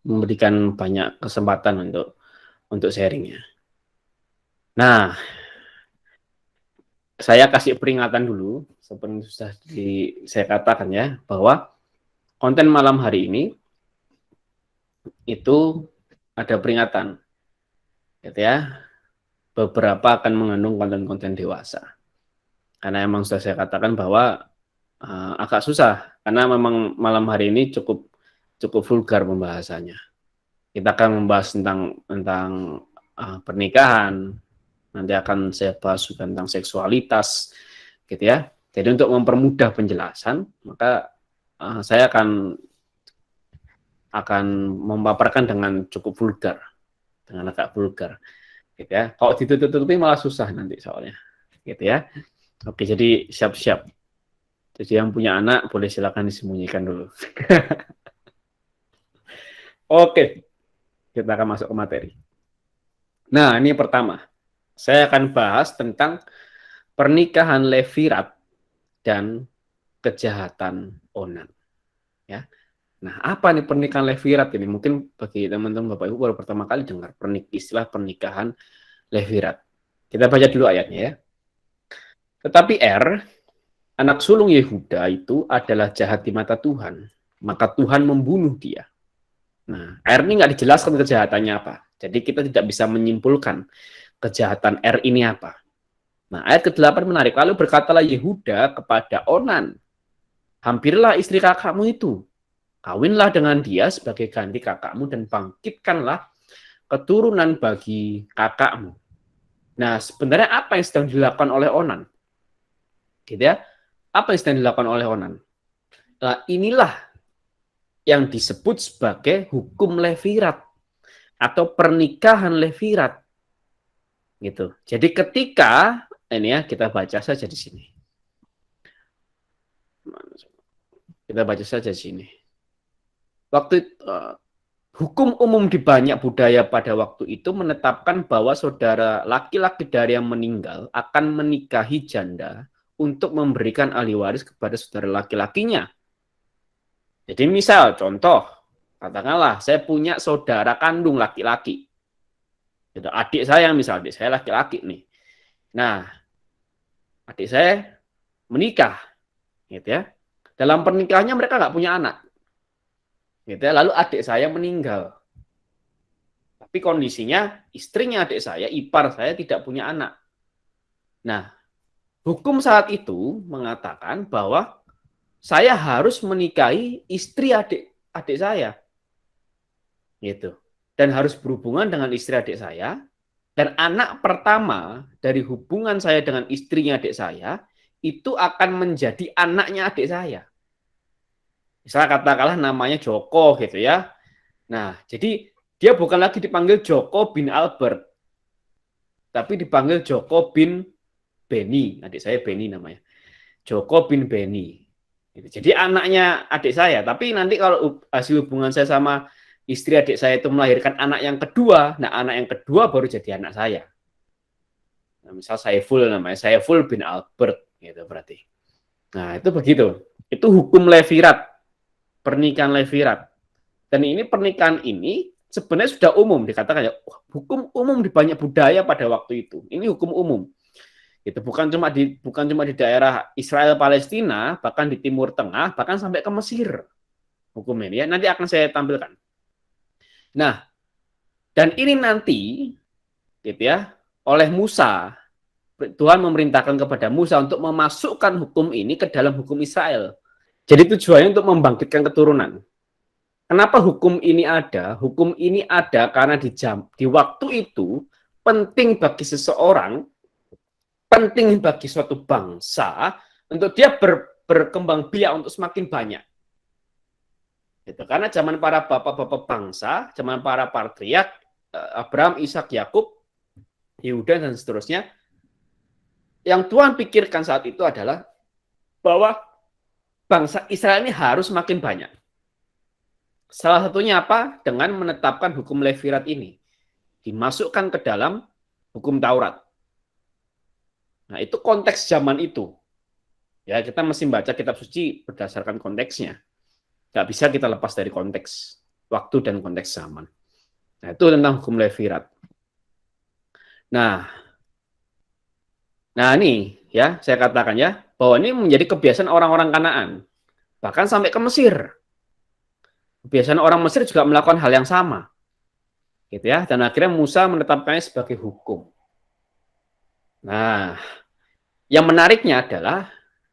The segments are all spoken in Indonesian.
memberikan banyak kesempatan untuk sharingnya. Nah, saya kasih peringatan dulu, seperti sudah saya katakan ya, bahwa konten malam hari ini itu ada peringatan, gitu ya. Beberapa akan mengandung konten-konten dewasa. Karena emang sudah saya katakan bahwa agak susah, karena memang malam hari ini cukup vulgar pembahasannya. Kita akan membahas tentang pernikahan, nanti akan saya bahas tentang seksualitas, gitu ya. Jadi untuk mempermudah penjelasan, maka saya akan memaparkan dengan cukup vulgar, dengan agak vulgar, gitu ya. Kalau ditutup-tutupi malah susah nanti soalnya, gitu ya. Oke, jadi siap-siap. Jadi yang punya anak boleh silakan disembunyikan dulu. Oke, kita akan masuk ke materi. Nah, ini pertama. Saya akan bahas tentang pernikahan levirat dan kejahatan onan. Ya. Nah, apa nih pernikahan levirat ini? Mungkin bagi teman-teman Bapak Ibu baru pertama kali dengar istilah pernikahan levirat. Kita baca dulu ayatnya ya. Tetapi anak sulung Yehuda itu adalah jahat di mata Tuhan, maka Tuhan membunuh dia. Nah, ini nggak dijelaskan kejahatannya apa. Jadi kita tidak bisa menyimpulkan kejahatan ini apa. Nah, ayat ke-8 menarik. Lalu berkatalah Yehuda kepada Onan, hampirlah istri kakakmu itu. Kawinlah dengan dia sebagai ganti kakakmu dan bangkitkanlah keturunan bagi kakakmu. Nah, sebenarnya apa yang sedang dilakukan oleh Onan? Gitu ya. Apa yang sedang dilakukan oleh Onan? Nah, inilah yang disebut sebagai hukum levirat atau pernikahan levirat. Gitu. Jadi ketika ini ya kita baca saja di sini. Kita baca saja di sini. Waktu hukum umum di banyak budaya pada waktu itu menetapkan bahwa saudara laki-laki dari yang meninggal akan menikahi janda untuk memberikan ahli waris kepada saudara laki-lakinya. Jadi misal contoh, katakanlah saya punya saudara kandung laki-laki. Adik saya misal, adik saya laki-laki nih. Nah, adik saya menikah, gitu ya. Dalam pernikahannya mereka nggak punya anak, gitu ya. Lalu adik saya meninggal, tapi kondisinya istrinya adik saya, ipar saya tidak punya anak. Nah, hukum saat itu mengatakan bahwa saya harus menikahi istri adik saya, gitu. Dan harus berhubungan dengan istri adik saya. Dan anak pertama dari hubungan saya dengan istrinya adik saya itu akan menjadi anaknya adik saya. Misalnya katakanlah namanya Joko gitu ya. Nah, jadi dia bukan lagi dipanggil Joko bin Albert, tapi dipanggil Joko bin Beni. Adik saya Beni namanya. Joko bin Beni. Jadi anaknya adik saya. Tapi nanti kalau hasil hubungan saya sama istri adik saya itu melahirkan anak yang kedua, nah anak yang kedua baru jadi anak saya. Nah, misal Saiful namanya, Saiful bin Albert gitu berarti. Nah, itu begitu. Itu hukum levirat, pernikahan levirat. Dan ini pernikahan ini sebenarnya sudah umum dikatakan ya, hukum umum di banyak budaya pada waktu itu. Ini hukum umum. Itu bukan cuma di daerah Israel Palestina, bahkan di Timur Tengah, bahkan sampai ke Mesir. Hukum ini ya, nanti akan saya tampilkan. Nah, dan ini nanti gitu ya, oleh Musa, Tuhan memerintahkan kepada Musa untuk memasukkan hukum ini ke dalam hukum Israel. Jadi tujuannya untuk membangkitkan keturunan. Kenapa hukum ini ada? Hukum ini ada karena di waktu itu penting bagi seseorang, penting bagi suatu bangsa untuk dia berkembang biak untuk semakin banyak. Gitu. Karena zaman para bapak-bapak bangsa, zaman para patriark, Abraham, Ishak, Yakub, Yehuda dan seterusnya, yang Tuhan pikirkan saat itu adalah bahwa bangsa Israel ini harus makin banyak. Salah satunya apa? Dengan menetapkan hukum levirat ini. Dimasukkan ke dalam hukum Taurat. Nah, itu konteks zaman itu. Ya, kita mesti baca kitab suci berdasarkan konteksnya. Nggak bisa kita lepas dari konteks. waktu dan konteks zaman. Nah, itu tentang hukum Levirat. Nah ini ya saya katakan ya bahwa ini menjadi kebiasaan orang-orang Kanaan, bahkan sampai ke Mesir. Kebiasaan orang Mesir juga melakukan hal yang sama, gitu ya. Dan akhirnya Musa menetapkannya sebagai hukum. Nah, yang menariknya adalah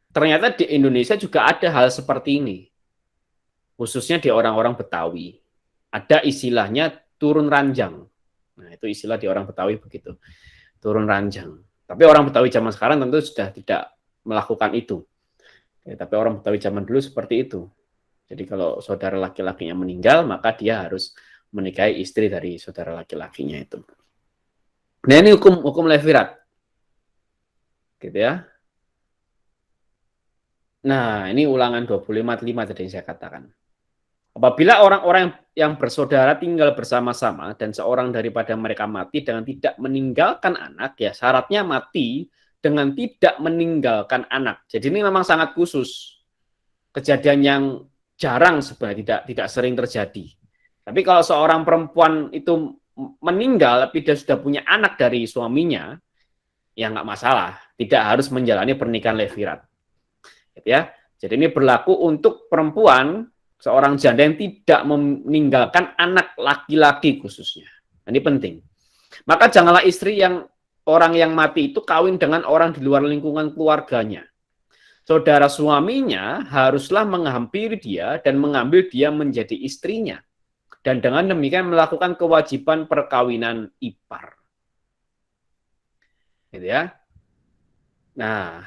ternyata di Indonesia juga ada hal seperti ini, khususnya di orang-orang Betawi. Ada istilahnya turun ranjang. Nah, itu istilah di orang Betawi begitu, turun ranjang. Tapi orang Betawi zaman sekarang tentu sudah tidak melakukan itu. Ya, tapi orang Betawi zaman dulu seperti itu. Jadi kalau saudara laki-lakinya meninggal, maka dia harus menikahi istri dari saudara laki-lakinya itu. Nah, ini hukum Levirat. Gitu ya. Nah, ini ulangan 25:5 tadi yang saya katakan. Apabila orang-orang yang bersaudara tinggal bersama-sama dan seorang daripada mereka mati dengan tidak meninggalkan anak, ya syaratnya mati dengan tidak meninggalkan anak. Jadi ini memang sangat khusus. Kejadian yang jarang sebenarnya, tidak sering terjadi. Tapi kalau seorang perempuan itu meninggal tapi dia sudah punya anak dari suaminya, ya nggak masalah, tidak harus menjalani pernikahan Levirat. Gitu ya. Jadi ini berlaku untuk perempuan, seorang janda yang tidak meninggalkan anak laki-laki khususnya. Ini penting. Maka janganlah istri yang orang yang mati itu kawin dengan orang di luar lingkungan keluarganya. Saudara suaminya haruslah menghampiri dia dan mengambil dia menjadi istrinya. Dan dengan demikian melakukan kewajiban perkawinan ipar. Gitu ya. Nah,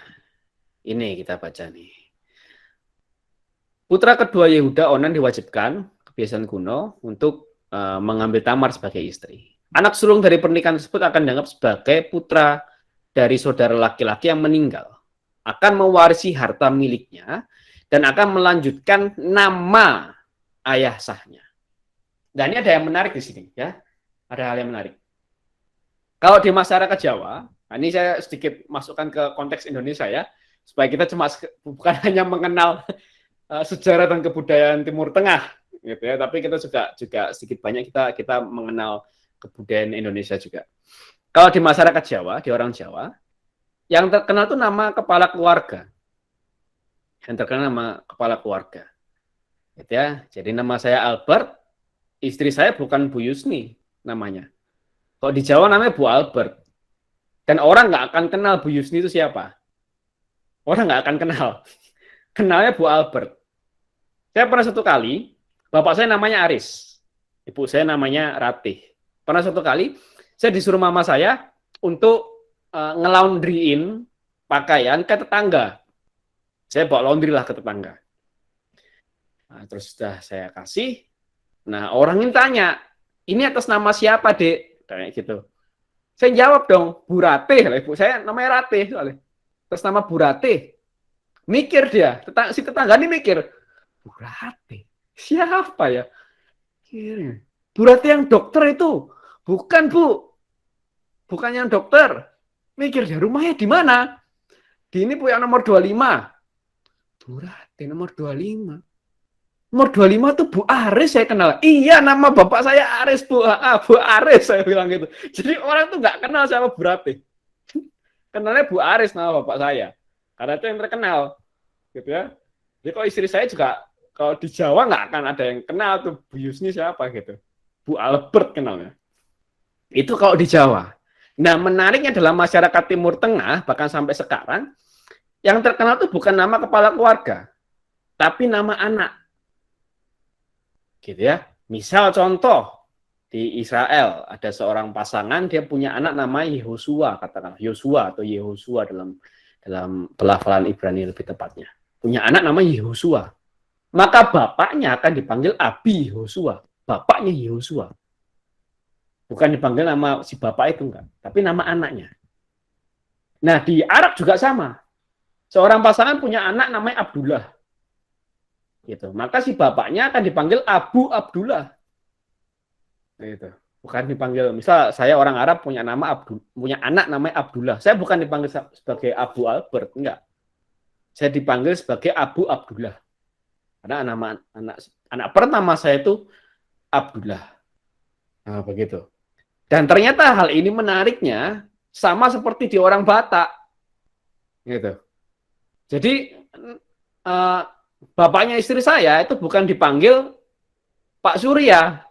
ini kita baca nih. Putra kedua Yehuda, Onan, diwajibkan, kebiasaan kuno, untuk mengambil Tamar sebagai istri. Anak sulung dari pernikahan tersebut akan dianggap sebagai putra dari saudara laki-laki yang meninggal. Akan mewarisi harta miliknya dan akan melanjutkan nama ayah sahnya. Dan ini ada yang menarik di sini, ya. Ada hal yang menarik. Kalau di masyarakat Jawa, ini saya sedikit masukkan ke konteks Indonesia ya, supaya kita bukan hanya mengenal sejarah dan kebudayaan Timur Tengah, gitu ya. Tapi kita juga sedikit banyak kita mengenal kebudayaan Indonesia juga. Kalau di masyarakat Jawa, di orang Jawa, yang terkenal itu nama kepala keluarga. Yang terkenal nama kepala keluarga. Gitu ya. Jadi nama saya Albert, istri saya bukan Bu Yusni namanya. Kalau di Jawa namanya Bu Albert. Dan orang nggak akan kenal Bu Yusni itu siapa. Orang nggak akan kenal. Kenalnya Bu Albert. Saya pernah satu kali, bapak saya namanya Aris. Ibu saya namanya Ratih. Pernah satu kali, saya disuruh mama saya untuk ngelaundryin pakaian ke tetangga. Saya bawa laundry lah ke tetangga. Nah, terus sudah saya kasih. Nah, orang ini tanya, ini atas nama siapa, Dek? Kayak gitu. Saya jawab dong, Bu Ratih. Ibu saya namanya Ratih. Soalnya. Atas nama Bu Ratih. Mikir dia, si tetangga ini mikir, Bu Ratih? Siapa ya? Bu Ratih yang dokter itu. Bukan, Bu. Bukan yang dokter. Mikir dia, rumahnya di mana? Di ini Bu yang nomor 25. Bu Ratih nomor 25. Nomor 25 tuh Bu Aris saya kenal. Iya, nama bapak saya Aris, Bu. Bu Aris saya bilang gitu. Jadi orang tuh nggak kenal sama Bu Ratih. Kenalnya Bu Aris nama bapak saya. Karena itu yang terkenal. Gitu ya. Jadi kalau istri saya juga, kalau di Jawa nggak akan ada yang kenal tuh Bu Yusni siapa gitu. Bu Albert kenalnya. Itu kalau di Jawa. Nah, menariknya dalam masyarakat Timur Tengah, bahkan sampai sekarang, yang terkenal itu bukan nama kepala keluarga, tapi nama anak. Gitu ya. Misal contoh, di Israel ada seorang pasangan, dia punya anak namanya Yehosua, katakan Yosua atau Yehosua dalam pelafalan Ibrani lebih tepatnya. Punya anak namanya Yehosua. Maka bapaknya akan dipanggil Abi Yehosua, bapaknya Yehosua. Bukan dipanggil nama si bapak itu enggak, tapi nama anaknya. Nah, di Arab juga sama. Seorang pasangan punya anak namanya Abdullah. Gitu. Maka si bapaknya akan dipanggil Abu Abdullah. Gitu. Bukan dipanggil, misal saya orang Arab punya anak namanya Abdullah. Saya bukan dipanggil sebagai Abu Albert, enggak. Saya dipanggil sebagai Abu Abdullah. Karena anak pertama saya itu Abdullah. Nah, begitu. Dan ternyata hal ini menariknya sama seperti di orang Batak. Gitu. Jadi bapaknya istri saya itu bukan dipanggil Pak Surya,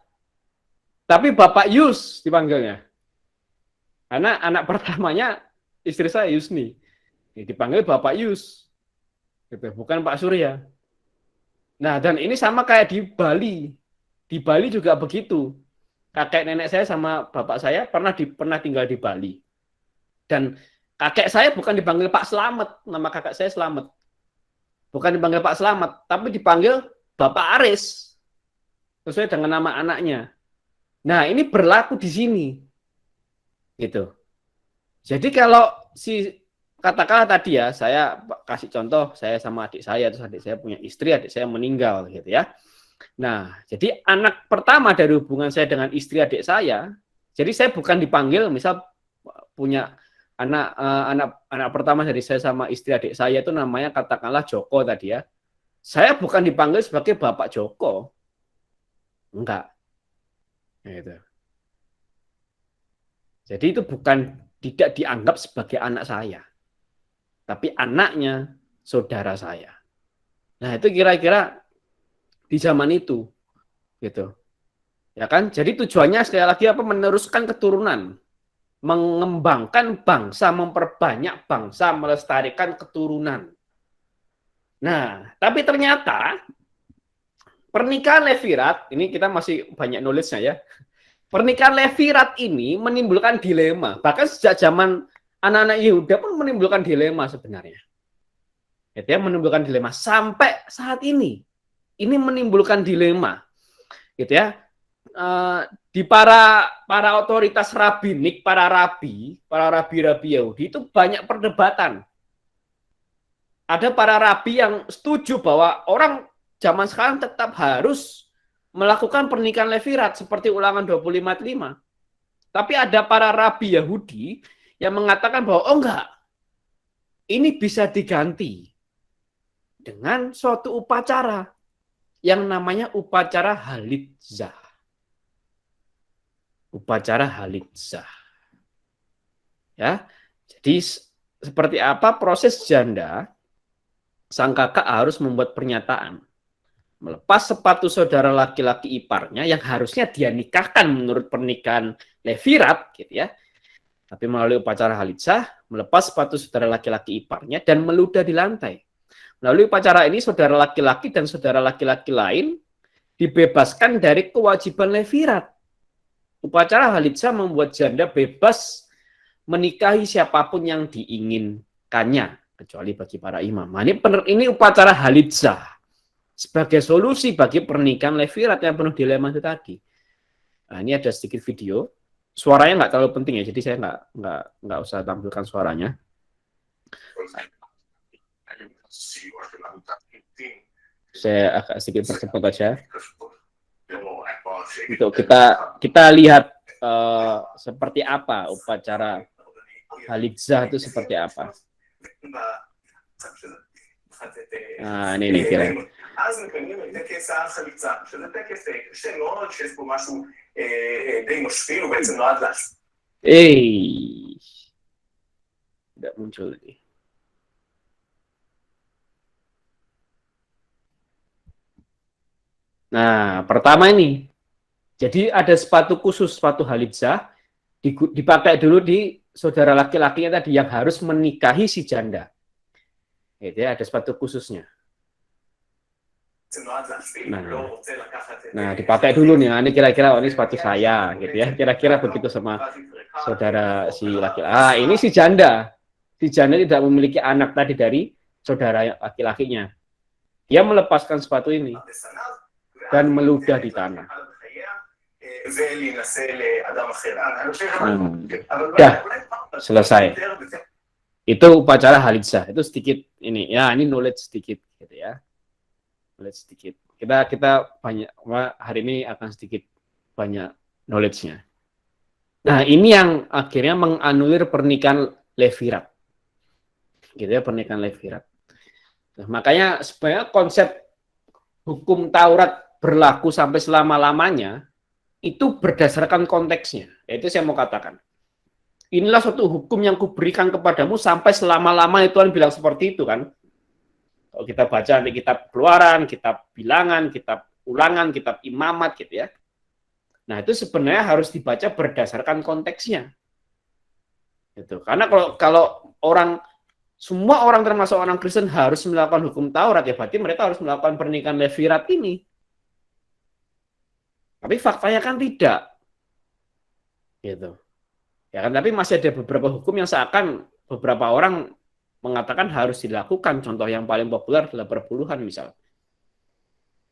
tapi Bapak Yus dipanggilnya. Karena anak pertamanya istri saya Yusni. Dipanggil Bapak Yus. Gitu, bukan Pak Surya. Nah, dan ini sama kayak di Bali. Di Bali juga begitu. Kakek nenek saya sama bapak saya pernah tinggal di Bali. Dan kakek saya bukan dipanggil Pak Slamet, nama kakak saya Slamet. Bukan dipanggil Pak Slamet, tapi dipanggil Bapak Aris. Sesuai dengan nama anaknya. Nah, ini berlaku di sini. Gitu. Jadi kalau katakanlah tadi ya, saya kasih contoh, saya sama adik saya, terus adik saya punya istri, adik saya meninggal gitu ya. Nah, jadi anak pertama dari hubungan saya dengan istri adik saya, jadi saya bukan dipanggil, misal punya anak pertama dari saya sama istri adik saya itu namanya katakanlah Joko tadi ya. Saya bukan dipanggil sebagai Bapak Joko. Enggak. Gitu. Jadi itu tidak dianggap sebagai anak saya. Tapi anaknya saudara saya. Nah, itu kira-kira di zaman itu. Gitu. Ya kan? Jadi tujuannya sekali lagi apa? Meneruskan keturunan. Mengembangkan bangsa, memperbanyak bangsa, melestarikan keturunan. Nah, tapi ternyata pernikahan Levirat, ini kita masih banyak knowledge-nya ya. Pernikahan Levirat ini menimbulkan dilema. Bahkan sejak zaman anak-anak Yehuda pun menimbulkan dilema sebenarnya. Ya, menimbulkan dilema sampai saat ini. Ini menimbulkan dilema. Gitu ya. Di para otoritas rabinik, para rabi-rabi Yahudi itu banyak perdebatan. Ada para rabi yang setuju bahwa orang zaman sekarang tetap harus melakukan pernikahan Levirat seperti Ulangan 25:5. Tapi ada para rabi Yahudi yang mengatakan bahwa oh enggak, ini bisa diganti dengan suatu upacara yang namanya upacara halitzah. Upacara halitzah. Ya. Jadi seperti apa proses janda, sang kakak harus membuat pernyataan melepas sepatu saudara laki-laki iparnya yang harusnya dia nikahkan menurut pernikahan Levirat gitu ya. Tapi melalui upacara halitzah, melepas sepatu saudara laki-laki iparnya dan meludah di lantai. Melalui upacara ini saudara laki-laki dan saudara laki-laki lain dibebaskan dari kewajiban Levirat. Upacara halitzah membuat janda bebas menikahi siapapun yang diinginkannya, kecuali bagi para imam. Nah, ini upacara halitzah sebagai solusi bagi pernikahan Levirat yang penuh dilema itu tadi. Nah, ini ada sedikit video. Suaranya nggak terlalu penting ya, jadi saya nggak usah tampilkan suaranya. Saya agak sedikit percepat aja. Untuk kita lihat seperti apa upacara halitzah itu seperti apa. Nah, ini nih kira. אז מקיימים את טקס החליצה, שזה טקס קשה מאוד, שיש פה משהו די משפיל, הוא בעצם נועד לעשות. Tidak muncul nih. Nah, pertama ini. Jadi ada sepatu khusus, sepatu halitzah, dipakai dulu di saudara laki-lakinya tadi yang harus menikahi si janda. Itu ya, ada sepatu khususnya. Nah, dipakai dulu nih. Nah, ini kira-kira ini sepatu saya, gitu ya. Kira-kira begitu sama saudara si laki-laki. Ini si janda. Si janda tidak memiliki anak tadi dari saudara laki-lakinya. Dia melepaskan sepatu ini dan meludah di tanah. Udah selesai. Itu upacara halitzah. Itu sedikit ini. Ya, ini knowledge sedikit, gitu ya. Sedikit. Kita banyak hari ini akan sedikit banyak knowledge-nya. Nah, ini yang akhirnya menganulir pernikahan Levirat. Gitu ya, pernikahan Levirat. Nah, makanya sebenarnya konsep hukum Taurat berlaku sampai selama-lamanya itu berdasarkan konteksnya. Itu saya mau katakan. Inilah suatu hukum yang kuberikan kepadamu sampai selama-lamanya. Tuhan bilang seperti itu kan. Kalau kita baca di kitab Keluaran, kitab Bilangan, kitab Ulangan, kitab Imamat gitu ya. Nah, itu sebenarnya harus dibaca berdasarkan konteksnya. Gitu. Karena kalau semua orang termasuk orang Kristen harus melakukan hukum Taurat, ya berarti mereka harus melakukan pernikahan Levirat ini. Tapi faktanya kan tidak. Gitu. Ya kan, tapi masih ada beberapa hukum yang seakan beberapa orang mengatakan harus dilakukan. Contoh yang paling populer adalah perpuluhan misal.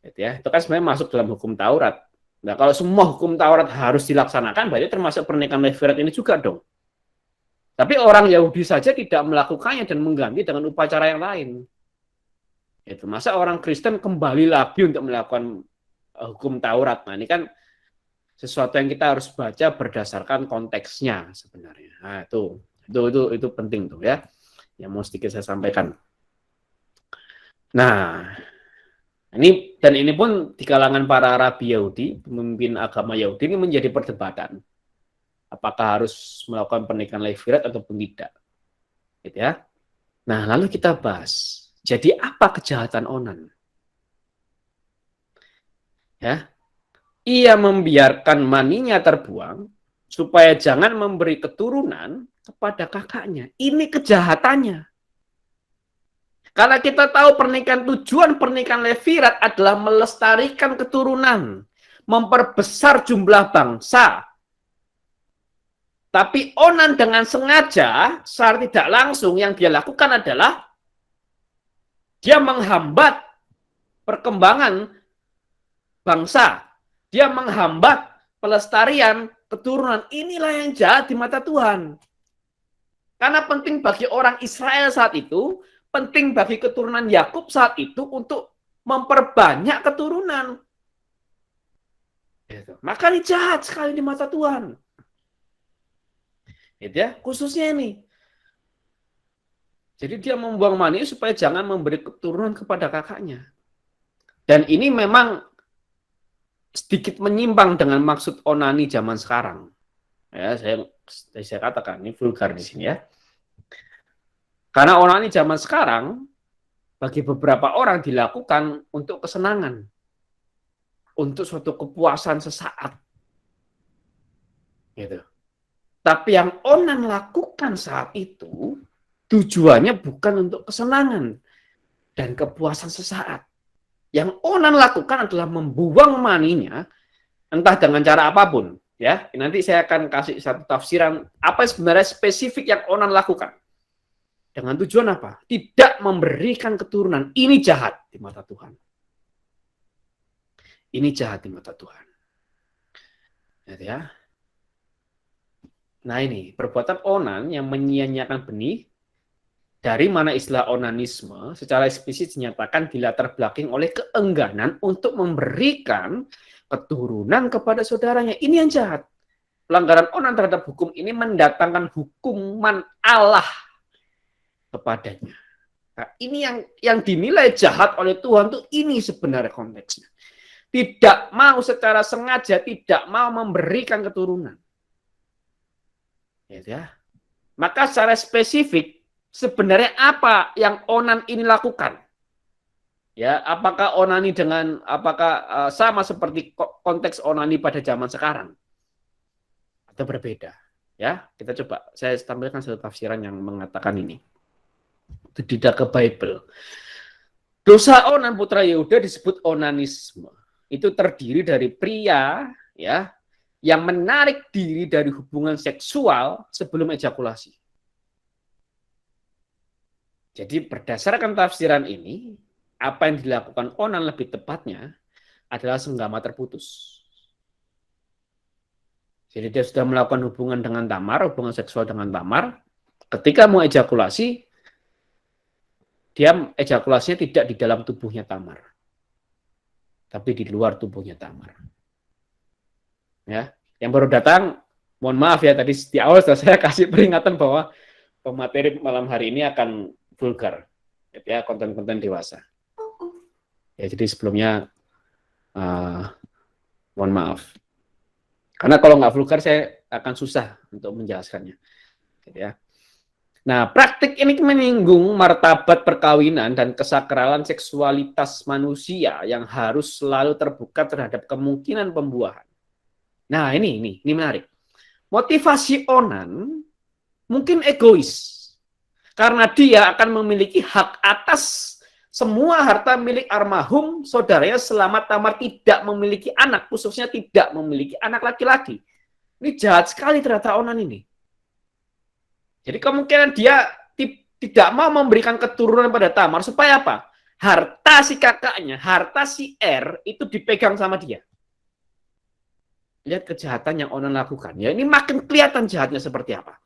Gitu ya. Itu kan sebenarnya masuk dalam hukum Taurat. Nah, kalau semua hukum Taurat harus dilaksanakan, berarti termasuk pernikahan Levirat ini juga dong. Tapi orang Yahudi saja tidak melakukannya dan mengganti dengan upacara yang lain. Itu masa orang Kristen kembali lagi untuk melakukan hukum Taurat. Nah, ini kan sesuatu yang kita harus baca berdasarkan konteksnya sebenarnya. Nah, itu penting tuh ya. Yang mau sedikit saya sampaikan. Nah, ini pun di kalangan para rabi Yahudi, pemimpin agama Yahudi ini menjadi perdebatan. Apakah harus melakukan pernikahan Levirat ataupun tidak. Gitu ya. Nah, lalu kita bahas. Jadi apa kejahatan Onan? Ya, ia membiarkan maninya terbuang supaya jangan memberi keturunan kepada kakaknya. Ini kejahatannya. Karena kita tahu tujuan pernikahan Levirat adalah melestarikan keturunan, memperbesar jumlah bangsa. Tapi Onan dengan sengaja, secara tidak langsung yang dia lakukan adalah dia menghambat perkembangan bangsa. Dia menghambat pelestarian keturunan. Inilah yang jahat di mata Tuhan. Karena penting bagi orang Israel saat itu, penting bagi keturunan Yakub saat itu untuk memperbanyak keturunan. Maka ini jahat sekali di mata Tuhan. Gitu ya, khususnya ini. Jadi dia membuang mani supaya jangan memberi keturunan kepada kakaknya. Dan ini memang sedikit menyimpang dengan maksud onani zaman sekarang. Ya, saya katakan ini vulgar di sini ya. Karena onani zaman sekarang bagi beberapa orang dilakukan untuk kesenangan, untuk suatu kepuasan sesaat, gitu. Tapi yang onan lakukan saat itu tujuannya bukan untuk kesenangan dan kepuasan sesaat. Yang onan lakukan adalah membuang maninya, entah dengan cara apapun. Ya, nanti saya akan kasih satu tafsiran apa sebenarnya spesifik yang onan lakukan. Dengan tujuan apa? Tidak memberikan keturunan. Ini jahat di mata Tuhan. Ini jahat di mata Tuhan. Ya. Nah ini, perbuatan onan yang menyia-nyiakan benih, dari mana istilah onanisme secara eksplisit dinyatakan dilatar belakangi oleh keengganan untuk memberikan keturunan kepada saudaranya. Ini yang jahat. Pelanggaran onan terhadap hukum ini mendatangkan hukuman Allah kepadanya. Nah, ini yang dinilai jahat oleh Tuhan tuh ini sebenarnya konteksnya. Tidak mau secara sengaja, tidak mau memberikan keturunan. Ya. Maka secara spesifik sebenarnya apa yang onan ini lakukan? Ya, apakah onani sama seperti konteks onani pada zaman sekarang atau berbeda? Ya, kita coba saya tampilkan satu tafsiran yang mengatakan ini. Itu tidak ke Bible. Dosa onan putra Yehuda disebut onanisme. Itu terdiri dari pria ya yang menarik diri dari hubungan seksual sebelum ejakulasi. Jadi berdasarkan tafsiran ini, apa yang dilakukan onan lebih tepatnya adalah senggama terputus. Jadi dia sudah melakukan hubungan dengan tamar, hubungan seksual dengan tamar. Ketika mau ejakulasi, dia ejakulasinya tidak di dalam tubuhnya tamar, tapi di luar tubuhnya tamar. Ya, yang baru datang, mohon maaf ya tadi di awal saya kasih peringatan bahwa pemateri malam hari ini akan vulgar, ya konten-konten dewasa. Ya jadi sebelumnya mohon maaf. Karena kalau nggak vulgar saya akan susah untuk menjelaskannya. Gitu ya. Nah, praktik ini menyinggung martabat perkawinan dan kesakralan seksualitas manusia yang harus selalu terbuka terhadap kemungkinan pembuahan. Nah, ini menarik. Motivasi onan mungkin egois. Karena dia akan memiliki hak atas semua harta milik almarhum saudaranya selama tamar tidak memiliki anak, khususnya tidak memiliki anak laki-laki. Ini jahat sekali ternyata onan ini. Jadi kemungkinan dia tidak mau memberikan keturunan pada Tamar supaya apa? Harta si kakaknya, harta si R itu dipegang sama dia. Lihat kejahatan yang Onan lakukan. Ya, ini makin kelihatan jahatnya seperti apa.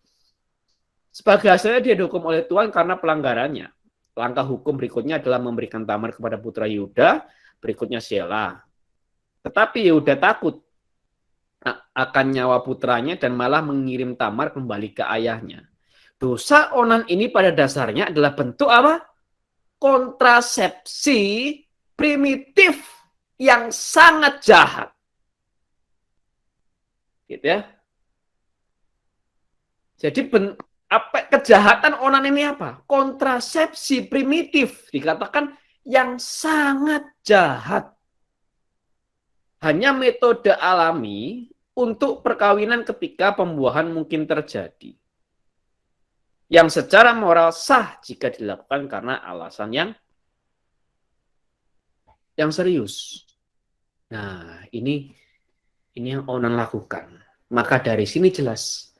Sebagai hasilnya dia dihukum oleh Tuhan karena pelanggarannya. Langkah hukum berikutnya adalah memberikan Tamar kepada putra Yehuda, berikutnya Shelah. Tetapi Yehuda takut akan nyawa putranya dan malah mengirim Tamar kembali ke ayahnya. Dosa Onan ini pada dasarnya adalah bentuk apa? Kontrasepsi primitif yang sangat jahat. Gitu ya. Jadi kejahatan Onan ini apa? Kontrasepsi primitif, dikatakan yang sangat jahat. Hanya metode alami untuk perkawinan ketika pembuahan mungkin terjadi. Yang secara moral sah jika dilakukan karena alasan yang serius. Nah, ini yang Onan lakukan. Maka dari sini jelas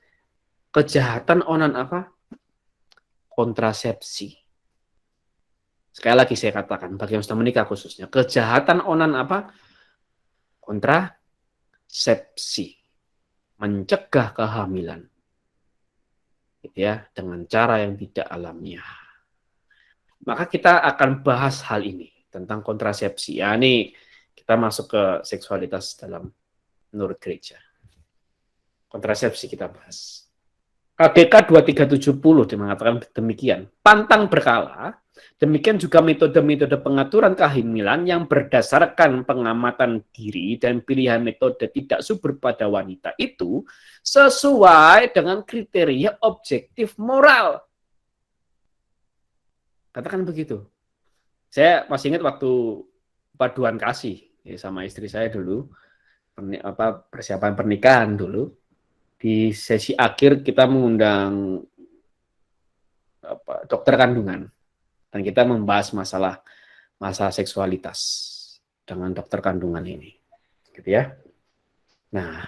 kejahatan Onan apa? Kontrasepsi. Sekali lagi saya katakan, bagi yang sudah menikah khususnya, kejahatan Onan apa? Kontrasepsi. Mencegah kehamilan. Gitu ya, dengan cara yang tidak alamiah. Maka kita akan bahas hal ini tentang kontrasepsi. Ya, ini kita masuk ke seksualitas dalam menurut gereja. Kontrasepsi kita bahas. KGK 2370 mengatakan demikian. Pantang berkala, demikian juga metode-metode pengaturan kehamilan yang berdasarkan pengamatan diri dan pilihan metode tidak subur pada wanita itu sesuai dengan kriteria objektif moral. Katakan begitu. Saya masih ingat waktu paduan kasih sama istri saya dulu, persiapan pernikahan dulu. Di sesi akhir kita mengundang dokter kandungan dan kita membahas masalah seksualitas dengan dokter kandungan ini, gitu ya. Nah,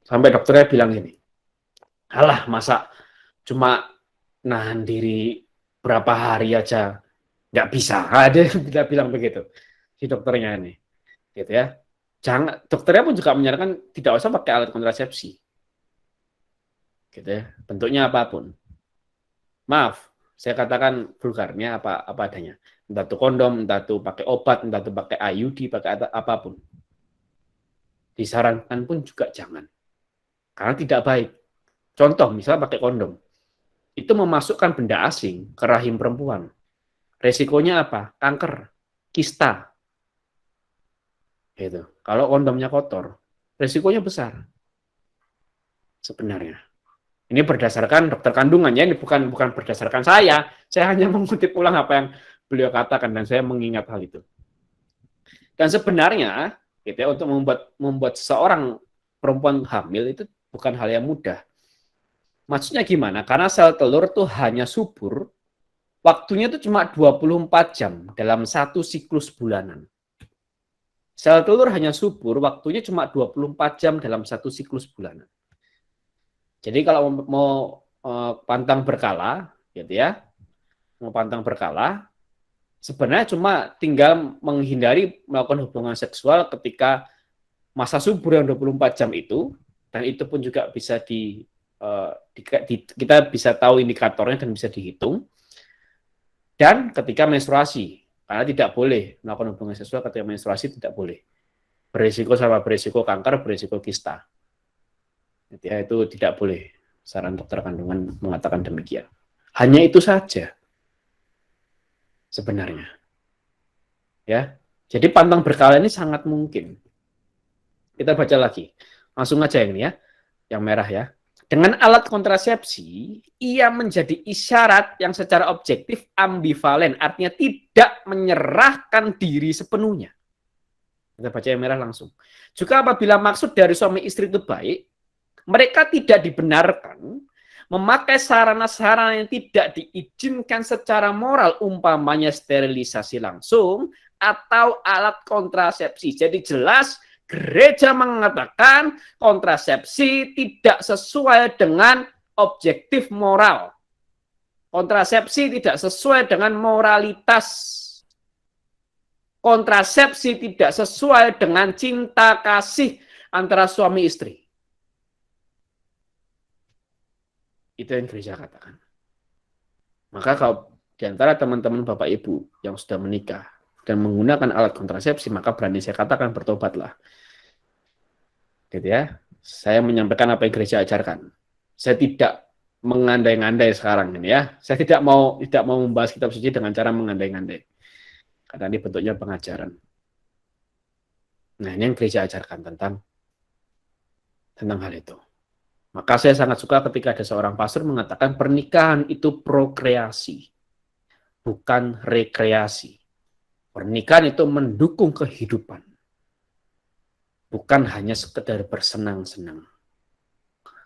sampai dokternya bilang gini, alah masa cuma nahan diri berapa hari aja nggak bisa. Dia bilang begitu si dokternya ini, gitu ya. Dokternya pun juga menyarankan tidak usah pakai alat kontrasepsi, gitu ya. Bentuknya apapun. Maaf, saya katakan vulgarnya apa adanya. Entah itu kondom, entah itu pakai obat, entah itu pakai IUD, pakai apapun. Disarankan pun juga jangan. Karena tidak baik. Contoh, misalnya pakai kondom. Itu memasukkan benda asing ke rahim perempuan. Resikonya apa? Kanker, kista. Gitu. Kalau kondomnya kotor, resikonya besar. Sebenarnya. Ini berdasarkan dokter kandungan ya, ini bukan berdasarkan saya. Saya hanya mengutip ulang apa yang beliau katakan dan saya mengingat hal itu. Dan sebenarnya, gitu ya, untuk membuat seseorang perempuan hamil itu bukan hal yang mudah. Maksudnya gimana? Karena sel telur tuh hanya subur, waktunya itu cuma 24 jam dalam satu siklus bulanan. Sel telur hanya subur, waktunya cuma 24 jam dalam satu siklus bulanan. Jadi kalau mau pantang berkala, gitu ya, mau pantang berkala, sebenarnya cuma tinggal menghindari melakukan hubungan seksual ketika masa subur yang 24 jam itu, dan itu pun juga bisa kita bisa tahu indikatornya dan bisa dihitung. Dan ketika menstruasi, karena tidak boleh melakukan hubungan seksual ketika menstruasi, tidak boleh. Berisiko sama berisiko kanker, berisiko kista. Ya, itu tidak boleh. Saran dokter kandungan mengatakan demikian. Hanya itu saja sebenarnya. Ya. Jadi pantang berkala ini sangat mungkin. Kita baca lagi. Langsung aja ini ya, yang merah ya. Dengan alat kontrasepsi, ia menjadi isyarat yang secara objektif ambivalen, artinya tidak menyerahkan diri sepenuhnya. Kita baca yang merah langsung. Juga apabila maksud dari suami istri itu baik, mereka tidak dibenarkan memakai sarana-sarana yang tidak diizinkan secara moral, umpamanya sterilisasi langsung atau alat kontrasepsi. Jadi jelas gereja mengatakan kontrasepsi tidak sesuai dengan objektif moral. Kontrasepsi tidak sesuai dengan moralitas. Kontrasepsi tidak sesuai dengan cinta kasih antara suami istri. Itu yang gereja katakan. Maka kalau di antara teman-teman Bapak Ibu yang sudah menikah dan menggunakan alat kontrasepsi, maka berani saya katakan bertobatlah. Gitu ya. Saya menyampaikan apa yang gereja ajarkan. Saya tidak mengandai-andai sekarang ini ya. Saya tidak mau membahas kitab suci dengan cara mengandai-andai. Karena ini bentuknya pengajaran. Nah, ini yang gereja ajarkan tentang hal itu. Maka saya sangat suka ketika ada seorang pastor mengatakan pernikahan itu prokreasi, bukan rekreasi. Pernikahan itu mendukung kehidupan, bukan hanya sekedar bersenang-senang.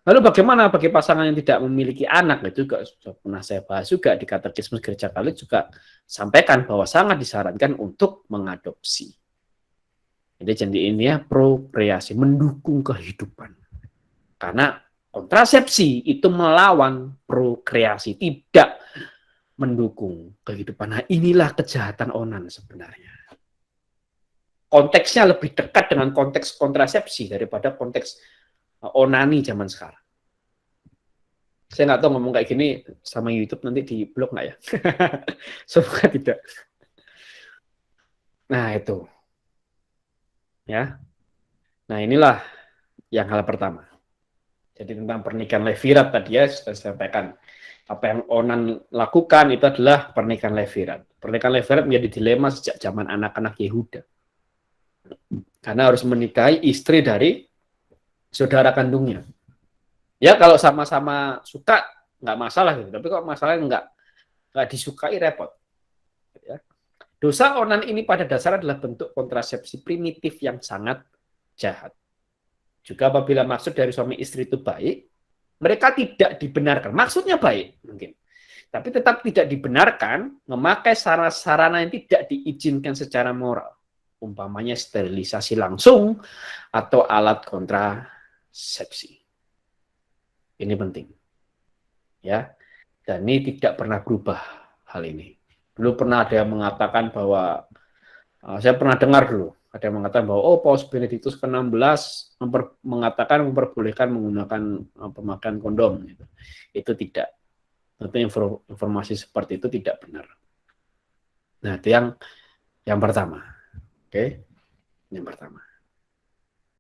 Lalu bagaimana bagi pasangan yang tidak memiliki anak? Itu juga sudah pernah saya bahas juga di Katekismus Gereja Katolik, juga sampaikan bahwa sangat disarankan untuk mengadopsi. Jadi ini ya prokreasi, mendukung kehidupan. Karena kontrasepsi itu melawan prokreasi, tidak mendukung kehidupan. Nah, inilah kejahatan onan sebenarnya. Konteksnya lebih dekat dengan konteks kontrasepsi daripada konteks onani zaman sekarang. Saya nggak tahu ngomong kayak gini sama YouTube nanti di blog nggak ya? Semoga tidak. Nah, itu. Ya. Nah, inilah yang hal pertama. Jadi tentang pernikahan levirat tadi ya sudah saya sampaikan. Apa yang Onan lakukan itu adalah pernikahan levirat. Pernikahan levirat menjadi dilema sejak zaman anak-anak Yehuda. Karena harus menikahi istri dari saudara kandungnya. Ya kalau sama-sama suka nggak masalah gitu. Tapi kalau masalahnya nggak disukai repot. Ya. Dosa Onan ini pada dasarnya adalah bentuk kontrasepsi primitif yang sangat jahat. Juga apabila maksud dari suami istri itu baik, mereka tidak dibenarkan. Maksudnya baik mungkin. Tapi tetap tidak dibenarkan memakai sarana-sarana yang tidak diizinkan secara moral. Umpamanya sterilisasi langsung atau alat kontrasepsi. Ini penting. Ya. Dan ini tidak pernah berubah hal ini. Dulu pernah ada yang mengatakan bahwa, saya pernah dengar dulu, ada yang mengatakan bahwa Paus Benedictus ke-16 mengatakan memperbolehkan menggunakan pemakaian kondom. Itu tidak. Tentu informasi seperti itu tidak benar. Nah, itu yang pertama. Oke. Yang pertama.